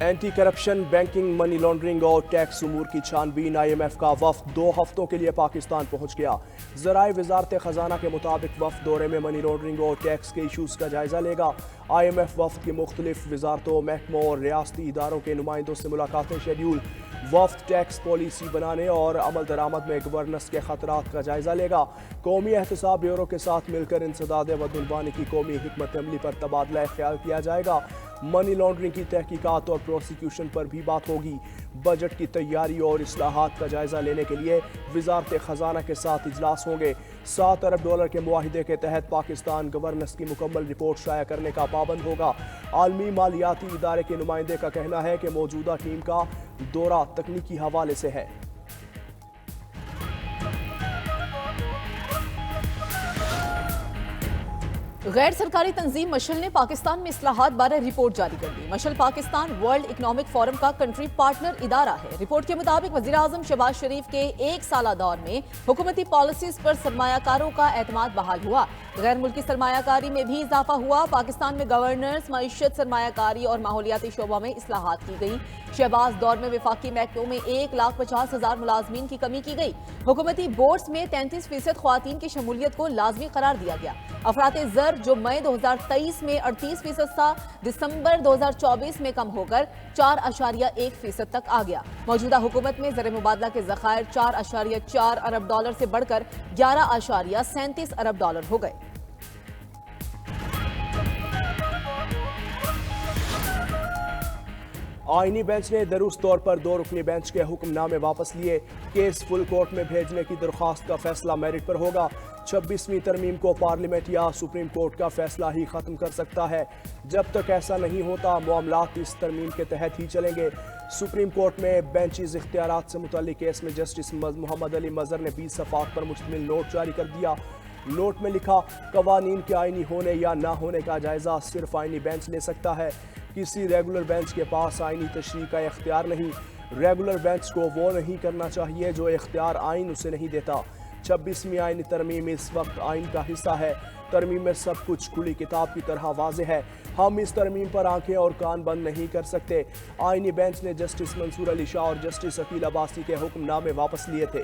Anti corruption, banking, money laundering اور tax امور کی چھانبین۔ IMF کا وفد 2 ہفتوں کے لیے پاکستان پہنچ گیا۔ ذرائع وزارت خزانہ کے مطابق وفد دورے میں منی لانڈرنگ اور ٹیکس کے ایشوز کا جائزہ لے گا۔ IMF وفد کی مختلف وزارتوں، محکموں اور ریاستی اداروں کے نمائندوں سے ملاقاتیں شیڈول۔ وفد ٹیکس پالیسی بنانے اور عمل درآمد میں گورننس کے خطرات کا جائزہ لے گا۔ قومی احتساب بیورو کے ساتھ مل کر انسداد بدعنوانی کی قومی حکمت عملی پر تبادلہ خیال کیا جائے گا۔ منی لانڈرنگ کی تحقیقات اور پروسیکیوشن پر بھی بات ہوگی۔ بجٹ کی تیاری اور اصلاحات کا جائزہ لینے کے لیے وزارت خزانہ کے ساتھ اجلاس ہوں گے۔ $7 ارب کے معاہدے کے تحت پاکستان گورننس کی مکمل رپورٹ شائع کرنے کا پابند ہوگا۔ عالمی مالیاتی ادارے کے نمائندے کا کہنا ہے کہ موجودہ ٹیم کا دورہ تکنیکی حوالے سے ہے۔ غیر سرکاری تنظیم مشل نے پاکستان میں اصلاحات بارے رپورٹ جاری کر دی۔ مشل پاکستان ورلڈ اکنامک فورم کا کنٹری پارٹنر ادارہ ہے۔ رپورٹ کے مطابق وزیراعظم شہباز شریف کے 1 سالہ دور میں حکومتی پالیسیز پر سرمایہ کاروں کا اعتماد بحال ہوا۔ غیر ملکی سرمایہ کاری میں بھی اضافہ ہوا۔ پاکستان میں گورننس، معیشت، سرمایہ کاری اور ماحولیاتی شعبوں میں اصلاحات کی گئی۔ شہباز دور میں وفاقی محکموں میں 1,50,000 ملازمین کی کمی کی گئی۔ حکومتی بورڈز میں 33% خواتین کی شمولیت کو لازمی قرار دیا گیا۔ افراط زر جو مئی 2023 میں 38% تھا، دسمبر 2024 میں کم ہو کر 4.1% تک آ گیا۔ موجودہ حکومت میں زر مبادلہ کے ذخائر $4.4 ارب سے بڑھ کر $11.37 ارب ہو گئے۔ آئینی بینچ نے درست طور پر 2 رکنی بینچ کے حکم نامے واپس لیے۔ کیس فل کورٹ میں بھیجنے کی درخواست کا فیصلہ میرٹ پر ہوگا۔ 26ویں ترمیم کو پارلیمنٹ یا سپریم کورٹ کا فیصلہ ہی ختم کر سکتا ہے۔ جب تک ایسا نہیں ہوتا معاملات اس ترمیم کے تحت ہی چلیں گے۔ سپریم کورٹ میں بینچز اختیارات سے متعلق کیس میں جسٹس محمد علی مظہر نے 20 صفحات پر مشتمل نوٹ جاری کر دیا۔ نوٹ میں لکھا، قوانین کے آئینی ہونے یا نہ ہونے کا جائزہ صرف آئینی بینچ لے سکتا ہے۔ کسی ریگولر بینچ کے پاس آئینی تشریح کا اختیار نہیں۔ ریگولر بینچ کو وہ نہیں کرنا چاہیے جو اختیار آئین اسے نہیں دیتا۔ 26ویں آئینی ترمیم اس وقت آئین کا حصہ ہے۔ ترمیم میں سب کچھ کھلی کتاب کی طرح واضح ہے۔ ہم اس ترمیم پر آنکھیں اور کان بند نہیں کر سکتے۔ آئینی بینچ نے جسٹس منصور علی شاہ اور جسٹس عقیل عباسی کے حکم نامے واپس لیے تھے۔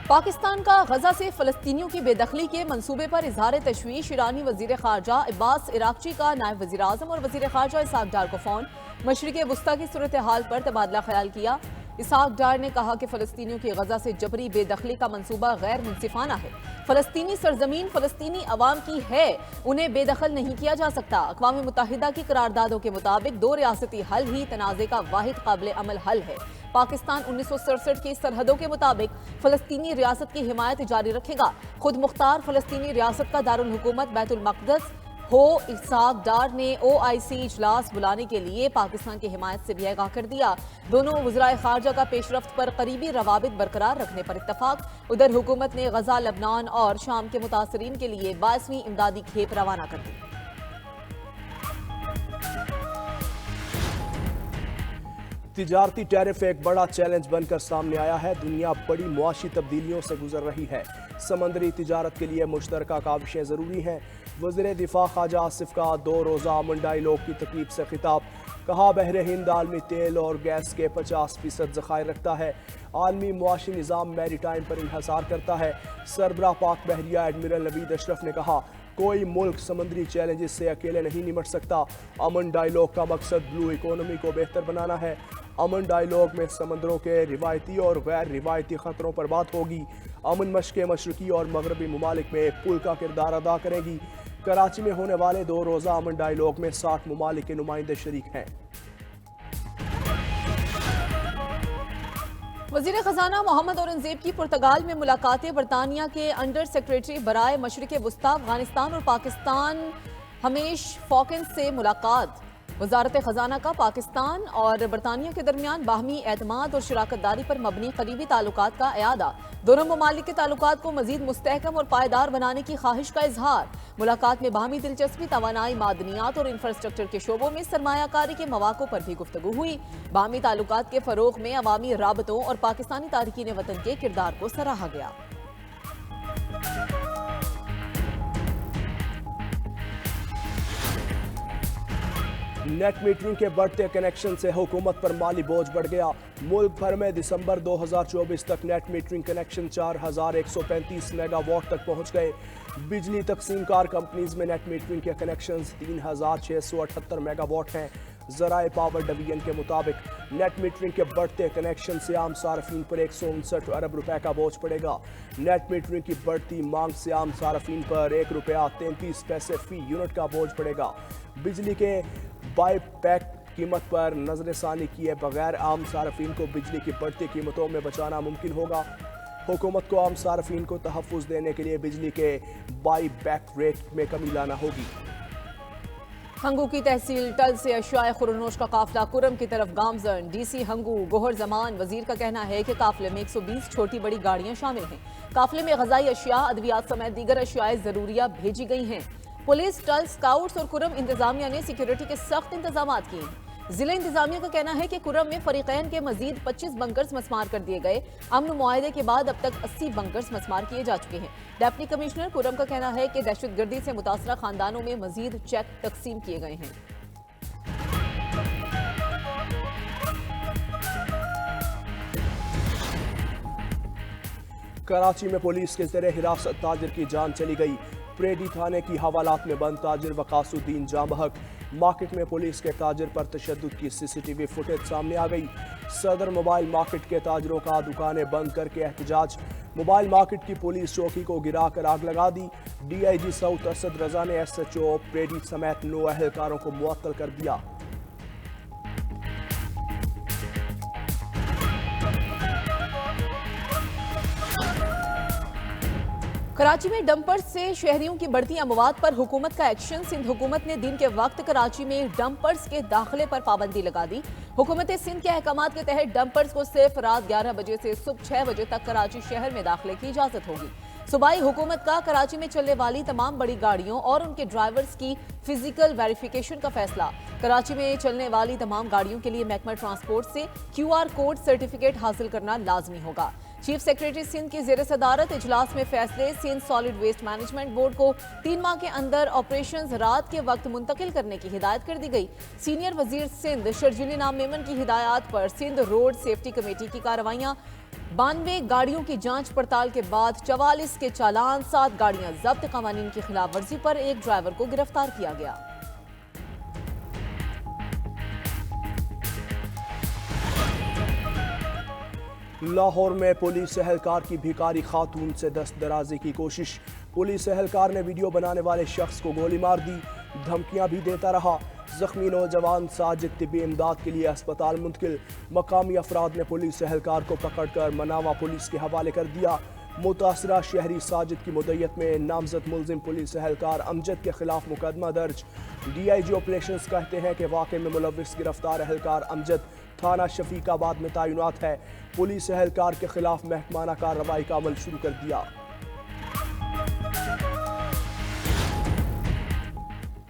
پاکستان کا غزہ سے فلسطینیوں کی بے دخلی کے منصوبے پر اظہار تشویش۔ ایرانی وزیر خارجہ عباس عراقچی کا نائب وزیر اعظم اور وزیر خارجہ اسحاق ڈار کو فون۔ مشرق وسطیٰ کی صورتحال پر تبادلہ خیال کیا۔ اسحاق ڈار نے کہا کہ فلسطینیوں کی غزہ سے جبری بے دخلی کا منصوبہ غیر منصفانہ ہے۔ فلسطینی سرزمین فلسطینی عوام کی ہے، انہیں بے دخل نہیں کیا جا سکتا۔ اقوام متحدہ کی قراردادوں کے مطابق 2 ریاستی حل ہی تنازع کا واحد قابل عمل حل ہے۔ پاکستان 1967 کی سرحدوں کے مطابق فلسطینی ریاست کی حمایت جاری رکھے گا۔ خود مختار فلسطینی ریاست کا دارالحکومت بیت المقدس ہو۔ اسحاق ڈار نے OIC اجلاس بلانے کے لیے پاکستان کی حمایت سے بھی آگاہ کر دیا۔ دونوں وزرائے خارجہ کا پیش رفت پر قریبی روابط برقرار رکھنے پر اتفاق۔ ادھر حکومت نے غزہ، لبنان اور شام کے متاثرین کے لیے 22ویں امدادی کھیپ روانہ کر دی۔ تجارتی ٹیرف ایک بڑا چیلنج بن کر سامنے آیا ہے۔ دنیا بڑی معاشی تبدیلیوں سے گزر رہی ہے۔ سمندری تجارت کے لیے مشترکہ کاوشیں ضروری ہیں۔ وزیر دفاع خواجہ آصف کا 2 روزہ امن ڈائیلاگ کی تقریب سے خطاب۔ کہا، بحر ہند عالمی تیل اور گیس کے 50% ذخائر رکھتا ہے۔ عالمی معاشی نظام میری ٹائم پر انحصار کرتا ہے۔ سربراہ پاک بحریہ ایڈمرل نوید اشرف نے کہا، کوئی ملک سمندری چیلنجز سے اکیلے نہیں نمٹ سکتا۔ امن ڈائیلاگ کا مقصد بلو اکانومی کو بہتر بنانا ہے۔ امن ڈائیلاگ میں سمندروں کے روایتی اور غیر روایتی خطروں پر بات ہوگی۔ امن مشقیں مشرقی اور مغربی ممالک میں پل کا کردار ادا کریں گی۔ کراچی میں ہونے والے 2 روزہ امن ڈائیلاگ میں 60 ممالک کے نمائندے شریک ہیں۔ وزیر خزانہ محمد اورنگزیب کی پرتگال میں ملاقاتیں۔ برطانیہ کے انڈر سیکریٹری برائے مشرق وسطیٰ، افغانستان اور پاکستان ہمیش فاکنس سے ملاقات۔ وزارت خزانہ کا پاکستان اور برطانیہ کے درمیان باہمی اعتماد اور شراکت داری پر مبنی قریبی تعلقات کا اعادہ۔ دونوں ممالک کے تعلقات کو مزید مستحکم اور پائیدار بنانے کی خواہش کا اظہار۔ ملاقات میں باہمی دلچسپی، توانائی، معدنیات اور انفراسٹرکچر کے شعبوں میں سرمایہ کاری کے مواقع پر بھی گفتگو ہوئی۔ باہمی تعلقات کے فروغ میں عوامی رابطوں اور پاکستانی تارکین وطن کے کردار کو سراہا گیا۔ नेट मीटरिंग के बढ़ते कनेक्शन से हुकूमत पर माली बोझ बढ़ गया। मुल्क भर में दिसंबर 2024 तक नेट मीटरिंग कनेक्शन 4135 मेगावाट तक पहुंच गए। बिजली तकसीमकार कंपनीज में नेट मीटरिंग के कनेक्शंस 3678 मेगावाट हैं। ज़राए पावर डिवीजन के मुताबिक नेट मीटरिंग के बढ़ते कनेक्शन से आम सार्फिन पर 159 अरब रुपए का बोझ पड़ेगा। नेट मीटरिंग की बढ़ती मांग से आम सार्फिन पर ₹1.33 फी यूनिट का बोझ पड़ेगा। बिजली के बाई पैक कीमत पर नजरसानी किए बगैर आम सार्फिन को बिजली की बढ़ती कीमतों में बचाना मुमकिन होगा। हुकूमत को आम सार्फिन को तहफ़्फ़ुज़ देने के लिए बिजली के बाई बैक रेट में कमी लाना होगी। हंगू की तहसील टल से अशियाए खुरनोश का काफिला कुरम की तरफ गामजन। डीसी हंगू गोहर जमान वजीर का कहना है कि काफिले में 120 छोटी बड़ी गाड़ियां शामिल हैं। काफिले में गजाई अशिया, अद्वियात समेत दीगर अशियाए जरूरिया भेजी गई हैं। पुलिस, टल, स्काउट्स और कुरम इंतजामिया ने सिक्योरिटी के सख्त इंतजाम किए हैं। जिला इंतजामिया का कहना है कि कुरम में फरीकैन के मजीद 25 बंकर्स मस्मार कर दिए गए। अमन मुआहदे के बाद अब तक 80 बंकर्स मस्मार किए जा चुके हैं। डिप्टी कमिश्नर कुरम का कहना है कि दहशतगर्दी से मुतासरा खानदानों में मजीद चेक तकसीम किए गए हैं। कराची में पुलिस के ज़ेरे हिरासत ताजिर की जान चली गई। प्रेडी थाने की हवालात में बंद ताजिर वकासुद्दीन जाँ बहक। मार्केट में पुलिस के ताजिर पर तशद्दुद की CCTV फुटेज सामने आ गई। सदर मोबाइल मार्केट के ताजिरों का दुकानें बंद करके एहतजाज। मोबाइल मार्केट की पुलिस चौकी को गिरा कर आग लगा दी। DIG साउथ असद रजा ने SHO प्रेडी समेत 9 अहलकारों को मुअत्तल कर दिया। कराची में डंपर्स से शहरियों की बढ़ती अमवात पर हुकूमत का एक्शन। सिंध हुकूमत ने दिन के वक्त कराची में डंपर्स के दाखिले पर पाबंदी लगा दी। हुकूमत सिंध के अहकामात के तहत डंपर्स को सिर्फ रात 11 बजे से सुबह 6 बजे तक कराची शहर में दाखिले की इजाजत होगी। सूबाई हुकूमत का कराची में चलने वाली तमाम बड़ी गाड़ियों और उनके ड्राइवर्स की फिजिकल वेरिफिकेशन का फैसला। कराची में चलने वाली तमाम गाड़ियों के लिए महकमा ट्रांसपोर्ट से QR कोड सर्टिफिकेट हासिल करना लाजमी होगा। चीफ सेक्रेटरी सिंध की ज़ेर सदारत इजलास में फैसले। Sindh solid waste management board को 3 माह के अंदर ऑपरेशंस रात के वक्त मुंतकिल करने की हिदायत कर दी गई। सीनियर वजीर सिंध शर्जील नाम मेमन की हिदायत पर सिंध रोड सेफ्टी कमेटी की कार्रवाइयाँ। 92 गाड़ियों की जांच पड़ताल के बाद 44 के चालान, 7 गाड़ियां जब्त। कवानीन की खिलाफ वर्जी पर एक ड्राइवर को गिरफ्तार किया गया। लाहौर में पुलिस एहलकार की भिखारी खातून से दस्त दराजी की कोशिश। पुलिस एहलकार ने वीडियो बनाने वाले शख्स को गोली मार दी। धमकियां भी देता रहा। जख्मी नौजवान साजिद तिब्बी इमदाद के लिए अस्पताल मुंतकिल। मकामी अफराद ने पुलिस एहलकार को पकड़कर मनावा पुलिस के हवाले कर दिया। मुतासरा शहरी साजिद की मुद्दत में नामजद मुलजिम पुलिस एहलकार अमजद के खिलाफ मुकदमा दर्ज। DIG ऑपरेशंस कहते हैं कि वाक़े में मुलव्विस गिरफ्तार एहलकार अमजद थाना शफीकाबाद में तैनात है। पुलिस एहलकार के खिलाफ महकमाना कार्रवाई का अमल शुरू कर दिया।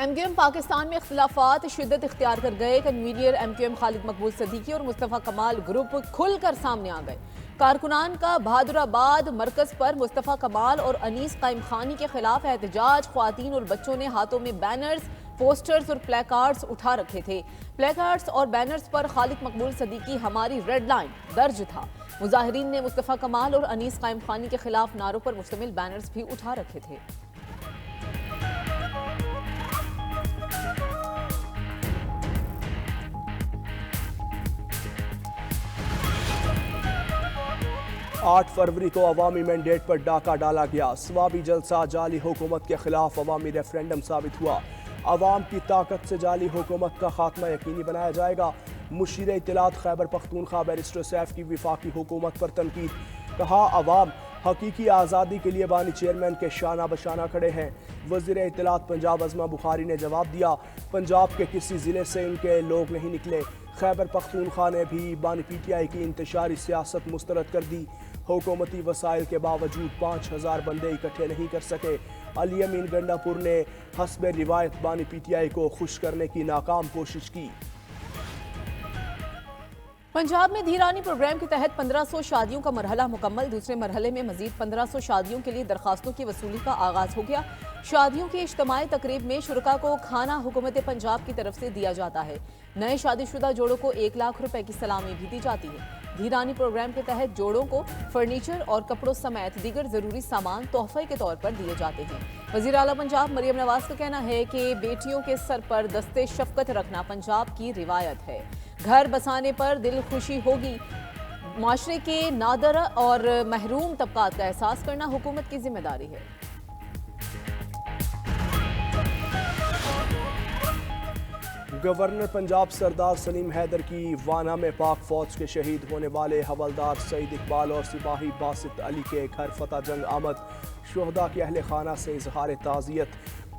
MQM पाकिस्तान में इख्तिलाफात शिद्दत इख्तियार कर गए। कन्वीनियर MQM खालिद मकबूल सदीकी और मुस्तफ़ा कमाल ग्रुप खुलकर सामने आ गए। कारकुनान का बहादुराबाद मरकज पर मुस्तफ़ा कमाल और अनीस कायम खानी के खिलाफ एहतजाज। ख्वातीन और बच्चों ने हाथों में बैनर्स, पोस्टर्स और प्लेकार्ड्स उठा रखे थे। प्लेकार्ड्स और बैनर्स पर खालिद मकबूल सदीकी हमारी रेड लाइन दर्ज था। मुजाहिरीन ने मुस्तफ़ा कमाल और अनीस कायम खानी के खिलाफ नारों पर मुश्तमिल बैनर्स भी उठा रखे थे। आठ फरवरी को अवामी मैंडेट पर डाका डाला गया। स्वाबी जलसा जाली हुकूमत के खिलाफ अवामी रेफरेंडम साबित हुआ। अवाम की ताकत से जाली हुकूमत का खात्मा यकीनी बनाया जाएगा। मुशीर इत्तलात खैबर पख्तूनख्वा बैरिस्टर सैफ की विफाकी हुकूमत पर तनकीद। कहा अवाम हकीकी आज़ादी के लिए बानी चेयरमैन के शाना बशाना खड़े हैं। वज़ीर इत्तलात पंजाब अज़मा बुखारी ने जवाब दिया, पंजाब के किसी ज़िले से इनके लोग नहीं निकले। खैबर पख्तूनख्वा ने भी बानी PTI की इंतशारी सियासत मुस्तरद कर दी। हुकूमती वसाइल के बावजूद 5000 बंदे इकट्ठे नहीं कर सके। अली अमीन गंडापुर ने हस्ब रिवायत बानी PTI को खुश करने की नाकाम कोशिश की। पंजाब में धीरानी प्रोग्राम के तहत 1500 शादियों का मरहला मुकम्मल। दूसरे मरहले में मजीद 1500 शादियों के लिए दरखास्तों की वसूली का आगाज हो गया। शादियों की इज्तिमाई तकरीब में शुरका को खाना हुकूमत पंजाब की तरफ से दिया जाता है। नए शादीशुदा जोड़ों को 1 लाख रुपए की सलामी भी दी जाती है। धीरानी प्रोग्राम के तहत जोड़ों को फर्नीचर और कपड़ों समेत दीगर जरूरी सामान तोहफे के तौर पर दिए जाते हैं। वजीर आला पंजाब मरियम नवाज का कहना है कि बेटियों के सर पर दस्ते शफकत रखना पंजाब की रिवायत है। घर बसाने पर दिल खुशी होगी। माशरे के नादर और महरूम तबकात का एहसास करना हुकूमत की जिम्मेदारी है। गवर्नर पंजाब सरदार सलीम हैदर की वाना में पाक फौज के शहीद होने वाले हवलदार सईद इकबाल और सिपाही बासित अली के घर फतह जंग आमद। शुहदा के अहले खाना से इजहार ताज़ियत।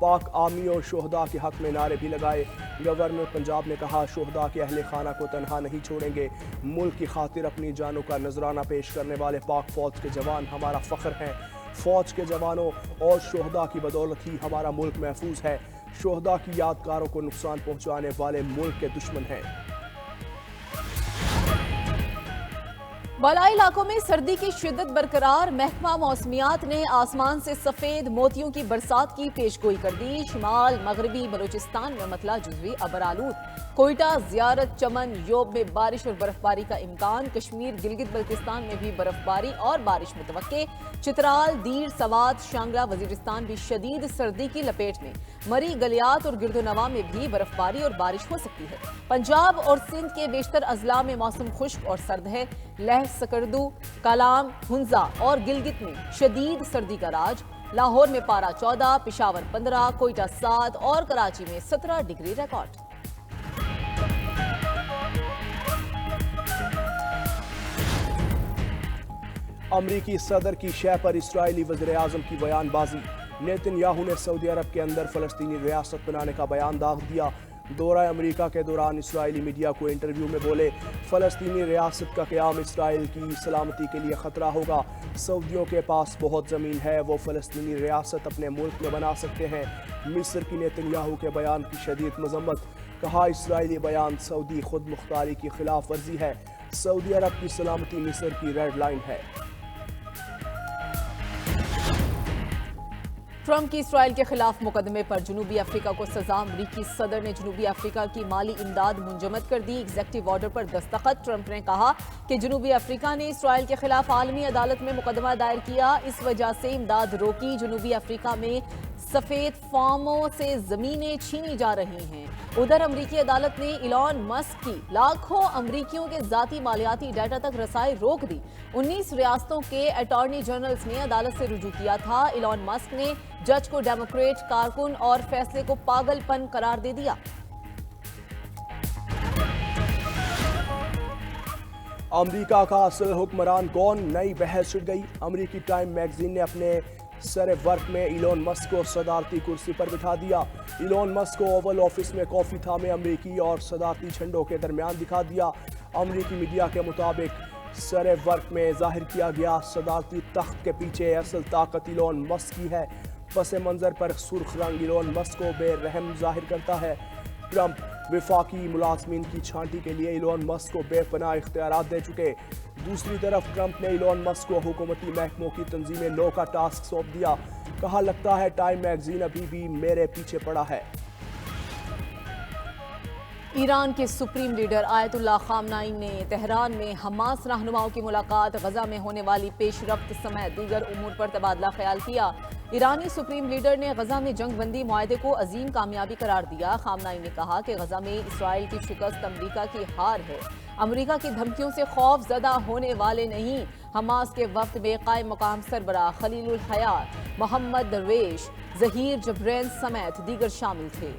पाक आर्मी और शुहदा के हक में नारे भी लगाए। गवर्नर पंजाब ने कहा, शुहदा के अहले खाना को तनहा नहीं छोड़ेंगे। मुल्क की खातिर अपनी जानों का नजराना पेश करने वाले पाक फौज के जवान हमारा फख्र हैं। फौज के जवानों और शुहदा की बदौलत ही हमारा मुल्क महफूज है। शुहदा की यादगारों को नुकसान पहुंचाने वाले मुल्क के दुश्मन हैं। बालाई इलाकों में सर्दी की शिद्दत बरकरार। महकमा मौसमियात ने आसमान से सफेद मोतियों की बरसात की पेशगोई कर दी। शिमाल मगरबी बलूचिस्तान में मतला जुज़वी अबरालूद। कोयटा, ज़ियारत, चमन, योब में बारिश और बर्फबारी का इम्कान। कश्मीर, गिलगित बल्तिस्तान में भी बर्फबारी और बारिश मुतवक्के। चित्राल, दीर, सवात, शांगला, वजीरिस्तान भी शदीद सर्दी की लपेट में। मरी, गलियात और गिरदोनवा में भी बर्फबारी और बारिश हो सकती है। पंजाब और सिंध के बेशतर अजला में मौसम खुश्क और सर्द है। लह, सकरदू, कलाम, हुंजा और गिलगित में शदीद सर्दी का राज। लाहौर में पारा 14, पिशावर 15, कोयटा 7 और कराची में 17 डिग्री रिकॉर्ड। अमरीकी सदर की शह पर इसराइली वज़ीर-ए-आज़म की बयानबाजी। नेतन्याहू ने सऊदी अरब के अंदर फ़लस्तीनी रियासत बनाने का बयान दाग दिया। दौरा अमरीका के दौरान इसराइली मीडिया को इंटरव्यू में बोले, फ़लस्तीनी रियासत का क़याम इसराइल की सलामती के लिए ख़तरा होगा। सऊदियों के पास बहुत ज़मीन है, वो फ़लस्तीनी रियासत अपने मुल्क में बना सकते हैं। मिस्र की नेतन्याहू के बयान की शदीद मज़म्मत। कहा, इसराइली बयान सऊदी खुद मुख्तारी की खिलाफ वर्जी है। सऊदी अरब की सलामती मिस्र की रेड लाइन है। ट्रंप की इसराइल के खिलाफ मुकदमे पर जनूबी अफ्रीका को सजा। अमरीकी सदर ने जनूबी अफ्रीका की माली इमदाद मुंजमद कर दी। एग्जेक्टिव ऑर्डर पर दस्तखत। ट्रंप ने कहा कि जनूबी अफ्रीका ने इसराइल के खिलाफ आलमी अदालत में मुकदमा दायर किया, इस वजह से इमदाद रोकी। जनूबी अफ्रीका में सफेद फार्मों से जमीनें छीनी जा रही हैं। उधर अमरीकी अदालत ने इलॉन मस्क की लाखों अमरीकियों के जाती मालियाती डाटा तक रसाई रोक दी। 19 रियासतों के अटॉर्नी जनरल्स ने अदालत से रुजू किया था। इलॉन मस्क ने जज को डेमोक्रेट कारकुन और फैसले को पागलपन करार दे दिया। अमरीका का असल हुक्मरान कौन, नई बहस छिड़ गई। अमरीकी टाइम मैगजीन ने अपने सर वर्क में इलॉन मस्क को सदारती कुर्सी पर बिठा दिया। इलॉन मस्क को ओवल ऑफिस में कॉफी थामे अमरीकी और सदारती झंडों के दरमियान दिखा दिया। अमरीकी मीडिया के मुताबिक सर वर्क में जाहिर किया गया सदारती तख्त के पीछे असल ताकत इलॉन मस्क की है। पस मंजर पर सुर्ख रंग इलॉन मस्क को बेरहम जाहिर करता है। ट्रंप विफाकी मुलाजमीन की छांटी के लिए इलॉन मस्क को बेपनाह इख्तियारात दे चुके। दूसरी तरफ ट्रंप ने इलॉन मस्क को हुकूमती महकमों की तंजीम नो का टास्क सौंप दिया। कहा, लगता है टाइम मैगजीन अभी भी मेरे पीछे पड़ा है। ईरान के सुप्रीम लीडर आयतुल्लाह खामनाई ने तेहरान में हमास रहनुमाओं की मुलाकात, गजा में होने वाली पेशरफ्त समेत दीगर उमूर पर तबादला ख्याल किया। ईरानी सुप्रीम लीडर ने गजा में जंग बंदी मुआहदे को अजीम कामयाबी करार दिया। खामनाई ने कहा कि गजा में इसराइल की शिकस्त अमरीका की हार है। अमरीका की धमकियों से खौफ ज़दा होने वाले नहीं। हमास के वफ्द में कायम मकाम सरबराह खलीलुल हयात, मोहम्मद दरवेश, जहीर जबरैन समेत दीगर शामिल थे।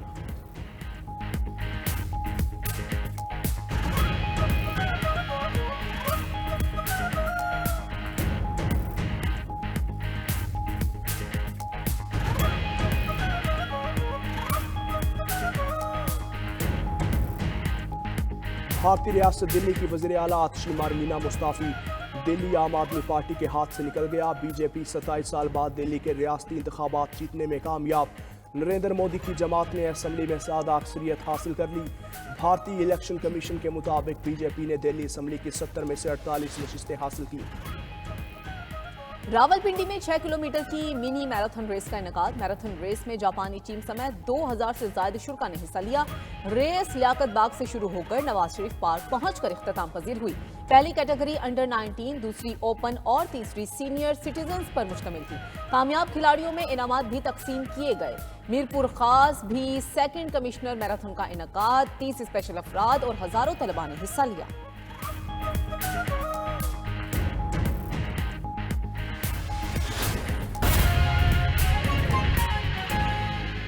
भारतीय रियासत दिल्ली की वज़ीर आला आतिशी मारमीना मुस्ताफ़ी। दिल्ली आम आदमी पार्टी के हाथ से निकल गया। बीजेपी 27 साल बाद दिल्ली के रियासती इंतखाबात जीतने में कामयाब। नरेंद्र मोदी की जमात ने असम्बली में सादा अक्सरियत हासिल कर ली। भारतीय इलेक्शन कमीशन के मुताबिक बीजेपी ने दिल्ली असम्बली की 70 में से 48 नशिस्तें हासिल की। रावलपिंडी में 6 किलोमीटर की मिनी मैराथन रेस का इनेकाद। मैराथन रेस में जापानी टीम समेत 2000 से ज्यादा शुरा ने हिस्सा लिया। रेस लियाकत बाग से शुरू होकर नवाज शरीफ पार्क पहुंचकर इख्तिताम पजीर हुई। पहली कैटेगरी अंडर 19, दूसरी ओपन और तीसरी सीनियर सिटीजन्स पर मुश्तमिल थी। कामयाब खिलाड़ियों में इनामात भी तकसीम किए गए। मीरपुर खास भी सेकंड कमिश्नर मैराथन का इनेकाद, 30 स्पेशल अफराद और हजारों तलबा ने हिस्सा लिया।